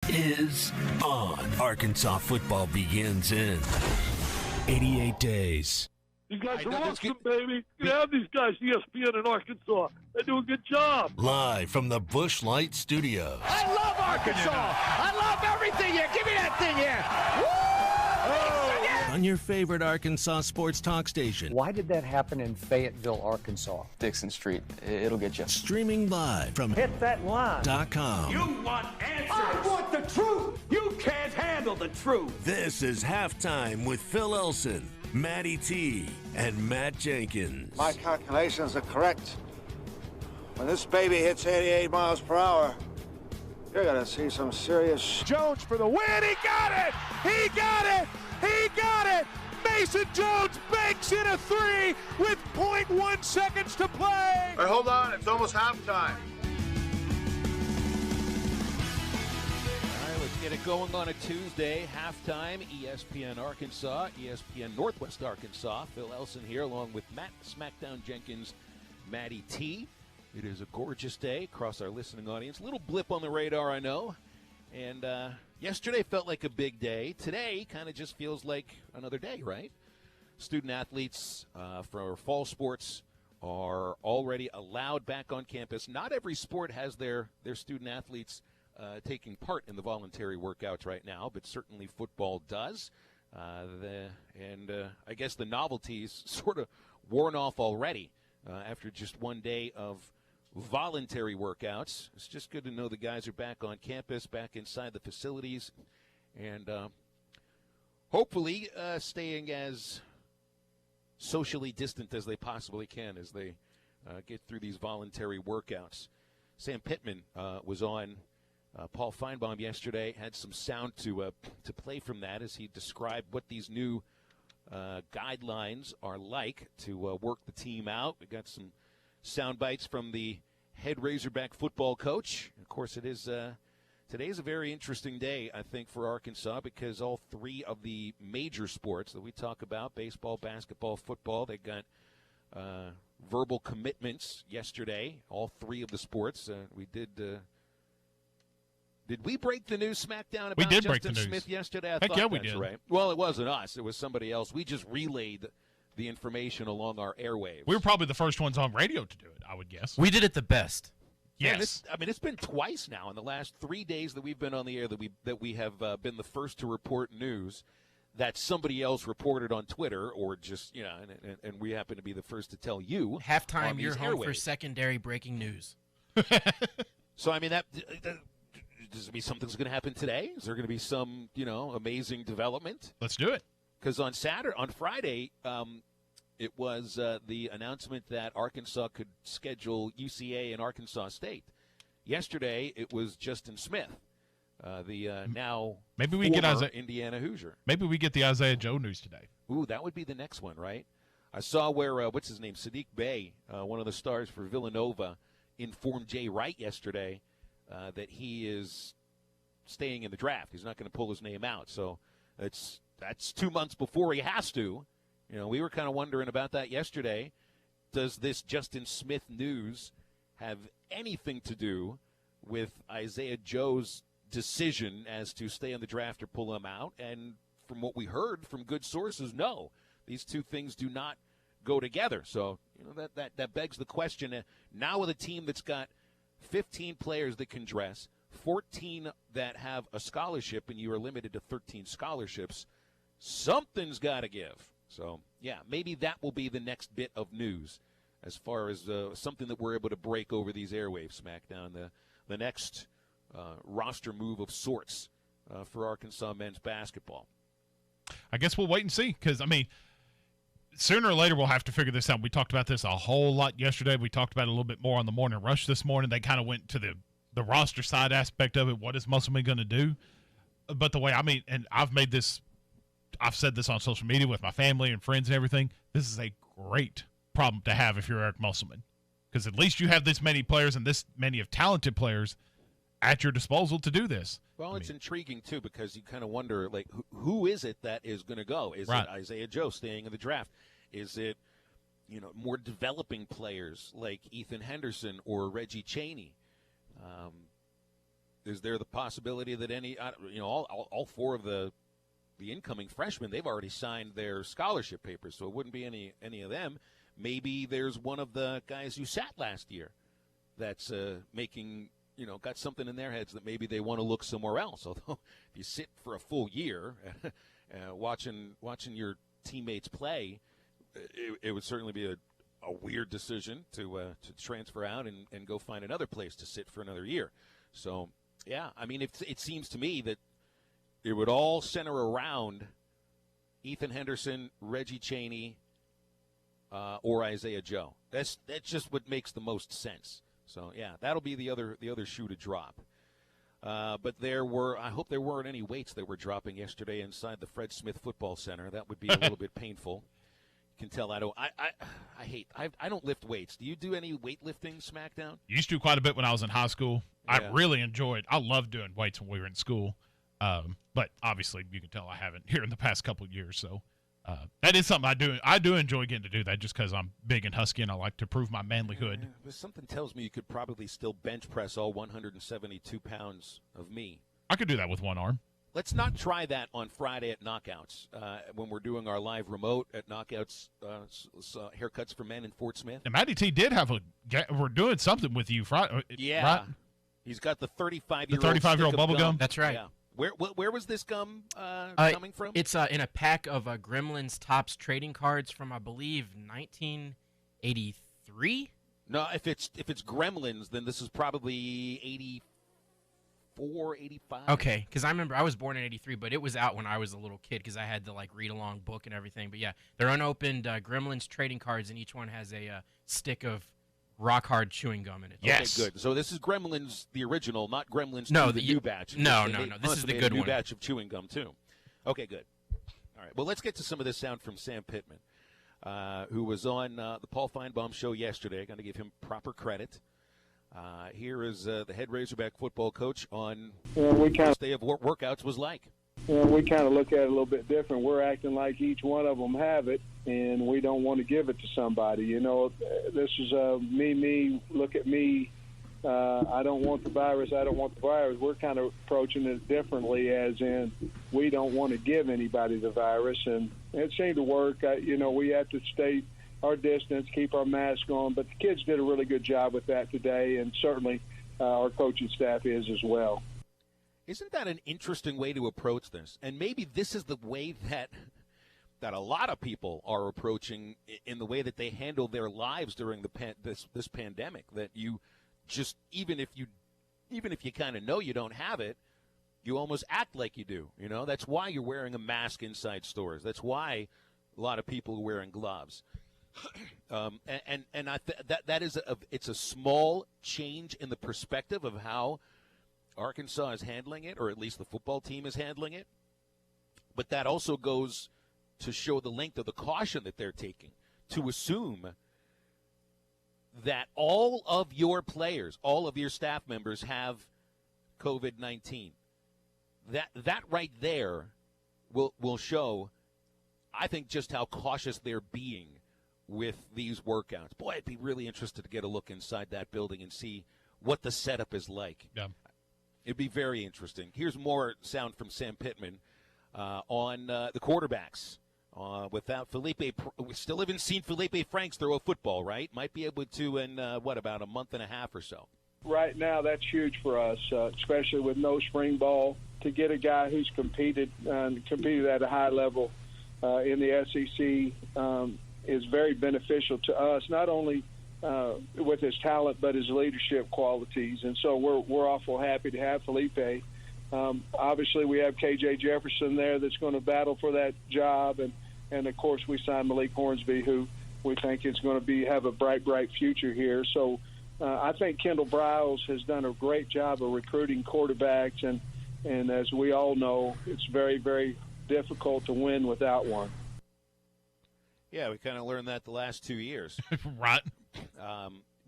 is on. Arkansas football begins in 88 days. You guys are awesome, baby. You have these guys, ESPN in Arkansas. They do a good job. Live from the Busch Light Studios. I love Arkansas. I love everything here. Give me that thing here. On your favorite Arkansas sports talk station. Why did that happen in Fayetteville, Arkansas? Dixon Street. It'll get you. Streaming live from Hit that line. .com. You want answers. I want the truth. You can't handle the truth. This is Halftime with Phil Elson, Matty T, and Matt Jenkins. My calculations are correct. When this baby hits 88 miles per hour, you're going to see some serious... Jones for the win. He got it. He got it. He got it. Mason Jones banks in a three with 0.1 seconds to play. All right, hold on. It's almost halftime. All right, let's get it going on a Tuesday. Halftime, ESPN Arkansas, ESPN Northwest Arkansas. Phil Elson here along with Matt Smackdown Jenkins, Matty T. It is a gorgeous day across our listening audience. Little blip on the radar, I know. And yesterday felt like a big day. Today kind of just feels like another day, right? Student athletes for fall sports are already allowed back on campus. Not every sport has their student athletes taking part in the voluntary workouts right now, but certainly football does. I guess the novelty's sort of worn off already after just one day of voluntary workouts. It's just good to know the guys are back on campus, back inside the facilities, and hopefully staying as socially distant as they possibly can as they get through these voluntary workouts. Sam Pittman was on Paul Feinbaum yesterday, had some sound to play from that as he described what these new guidelines are like to work the team out. We got some sound bites from the head Razorback football coach. Of course, it is today is a very interesting day, I think, for Arkansas because all three of the major sports that we talk about, baseball, basketball, football, they got verbal commitments yesterday, all three of the sports. We did we break the news, Smackdown, about Justin Smith yesterday? I thought we did. Right. Well, it wasn't us. It was somebody else. We just relayed the information along our airwaves. We were probably the first ones on radio to do it, I would guess. We did it the best. Yes. Man, it's been twice now in the last 3 days that we've been on the air that we have been the first to report news that somebody else reported on Twitter or just, and we happen to be the first to tell you. Halftime, you're home for secondary breaking news. So, I mean, does it mean something's going to happen today? Is there going to be some, amazing development? Let's do it. Because on Friday, it was the announcement that Arkansas could schedule UCA and Arkansas State. Yesterday, it was Justin Smith, the now maybe we get Indiana Hoosier. Maybe we get the Isaiah Joe news today. Ooh, that would be the next one, right? I saw where what's his name, Sadiq Bey, one of the stars for Villanova, informed Jay Wright yesterday that he is staying in the draft. He's not going to pull his name out. So that's 2 months before he has to. We were kind of wondering about that yesterday. Does this Justin Smith news have anything to do with Isaiah Joe's decision as to stay in the draft or pull him out? And from what we heard from good sources, no. These two things do not go together. So, that begs the question. Now with a team that's got 15 players that can dress, 14 that have a scholarship, and you are limited to 13 scholarships, something's got to give. So, yeah, maybe that will be the next bit of news as far as something that we're able to break over these airwaves, SmackDown, the next roster move of sorts for Arkansas men's basketball. I guess we'll wait and see because, sooner or later we'll have to figure this out. We talked about this a whole lot yesterday. We talked about it a little bit more on the Morning Rush this morning. They kind of went to the roster side aspect of it. What is Musselman going to do? But the way, and I've said this on social media with my family and friends and everything, this is a great problem to have if you're Eric Musselman because at least you have this many players and this many of talented players at your disposal to do this. Well, it's intriguing, too, because you kind of wonder, like, who is it that is going to go? Is it Isaiah Joe staying in the draft? Is it, more developing players like Ethan Henderson or Reggie Chaney? is there the possibility that all four of the incoming freshmen, they've already signed their scholarship papers, so it wouldn't be any of them. Maybe there's one of the guys who sat last year that's making, got something in their heads that maybe they want to look somewhere else. Although if you sit for a full year watching your teammates play, it would certainly be a weird decision to transfer out and go find another place to sit for another year. So, yeah, I mean, it seems to me that it would all center around Ethan Henderson, Reggie Chaney, or Isaiah Joe. That's just what makes the most sense. So, yeah, that'll be the other shoe to drop. But I hope there weren't any weights that were dropping yesterday inside the Fred Smith Football Center. That would be a little bit painful. You can tell I don't lift weights. Do you do any weightlifting, SmackDown? Used to quite a bit when I was in high school. Yeah. I loved doing weights when we were in school. But obviously you can tell I haven't here in the past couple of years. So that is something I do. I do enjoy getting to do that just because I'm big and husky and I like to prove my manlyhood. But something tells me you could probably still bench press all 172 pounds of me. I could do that with one arm. Let's not try that on Friday at Knockouts when we're doing our live remote at Knockouts haircuts for men in Fort Smith. And Matty T did have we're doing something with you Friday. Yeah. Right? He's got the 35-year-old The 35-year-old bubble gum? That's right. Yeah. Where was this gum coming from? It's in a pack of Gremlin's Topps trading cards from, I believe, 1983. No, if it's Gremlins, then this is probably 84, 85. Okay, because I remember I was born in 83, but it was out when I was a little kid because I had the read-along book and everything. But, yeah, they're unopened Gremlin's trading cards, and each one has a stick of rock-hard chewing gum in it. Yes. Okay, good. So this is Gremlins, the original, not Gremlins the new batch. No. This is the good new one. batch of chewing gum, too. Okay, good. All right. Well, let's get to some of this sound from Sam Pittman, who was on the Paul Feinbaum show yesterday. Got to give him proper credit. Here is the head Razorback football coach on what the first day of workouts was like. We kind of look at it a little bit different. We're acting like each one of them have it, and we don't want to give it to somebody. This is me, look at me. I don't want the virus. We're kind of approaching it differently, as in we don't want to give anybody the virus, and it seemed to work. We have to stay our distance, keep our mask on, but the kids did a really good job with that today, and certainly our coaching staff is as well. Isn't that an interesting way to approach this? And maybe this is the way that a lot of people are approaching in the way that they handle their lives during this pandemic. That you just even if you kind of know you don't have it, you almost act like you do. That's why you're wearing a mask inside stores. That's why a lot of people are wearing gloves. That is it's a small change in the perspective of how Arkansas is handling it, or at least the football team is handling it. But that also goes to show the length of the caution that they're taking to assume that all of your players, all of your staff members have COVID-19. That right there will show, I think, just how cautious they're being with these workouts. Boy, I'd be really interested to get a look inside that building and see what the setup is like. Yeah. It'd be very interesting. Here's more sound from Sam Pittman on the quarterbacks. Without Felipe, we still haven't seen Felipe Franks throw a football, right? Might be able to in, about a month and a half or so. Right now, that's huge for us, especially with no spring ball. To get a guy who's competed at a high level in the SEC is very beneficial to us, not only with his talent, but his leadership qualities. And so we're awful happy to have Felipe. Obviously, we have KJ Jefferson there that's going to battle for that job. And of course, we signed Malik Hornsby, who we think is going to have a bright future here. So I think Kendall Briles has done a great job of recruiting quarterbacks. And as we all know, it's very, very difficult to win without one. Yeah, we kind of learned that the last 2 years. Right.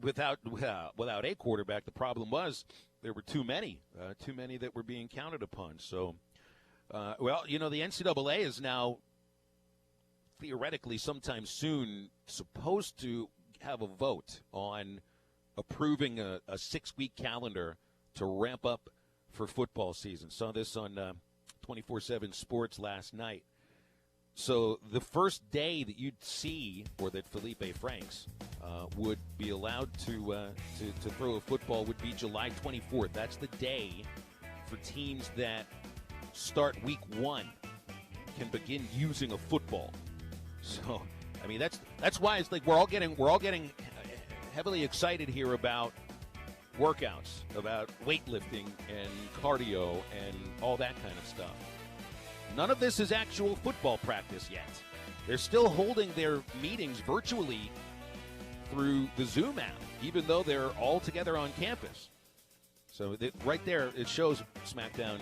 Without a quarterback, the problem was there were too many that were being counted upon. So, the NCAA is now theoretically sometime soon supposed to have a vote on approving a 6-week calendar to ramp up for football season. Saw this on 24/7 Sports last night. So the first day that you'd see, or that Felipe Franks would be allowed to throw a football, would be July 24th. That's the day for teams that start week 1 can begin using a football. So, I mean, that's why it's like we're all getting heavily excited here about workouts, about weightlifting and cardio and all that kind of stuff. None of this is actual football practice yet. They're still holding their meetings virtually through the Zoom app, even though they're all together on campus. So right there, it shows SmackDown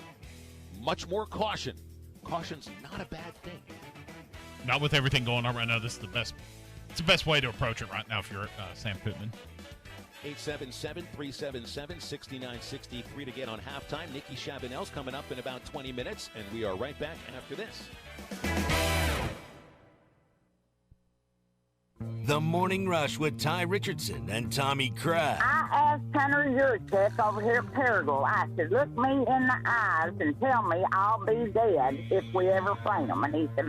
much more caution. Caution's not a bad thing. Not with everything going on right now. This is the best. It's the best way to approach it right now if you're Sam Pittman. 877-377-6963 to get on halftime. Nikki Chabanel's coming up in about 20 minutes, and we are right back after this. The Morning Rush with Ty Richardson and Tommy Crabb. I asked Hunter Yurchek over here at Paragle, I said, look me in the eyes and tell me I'll be dead if we ever play them. And he said,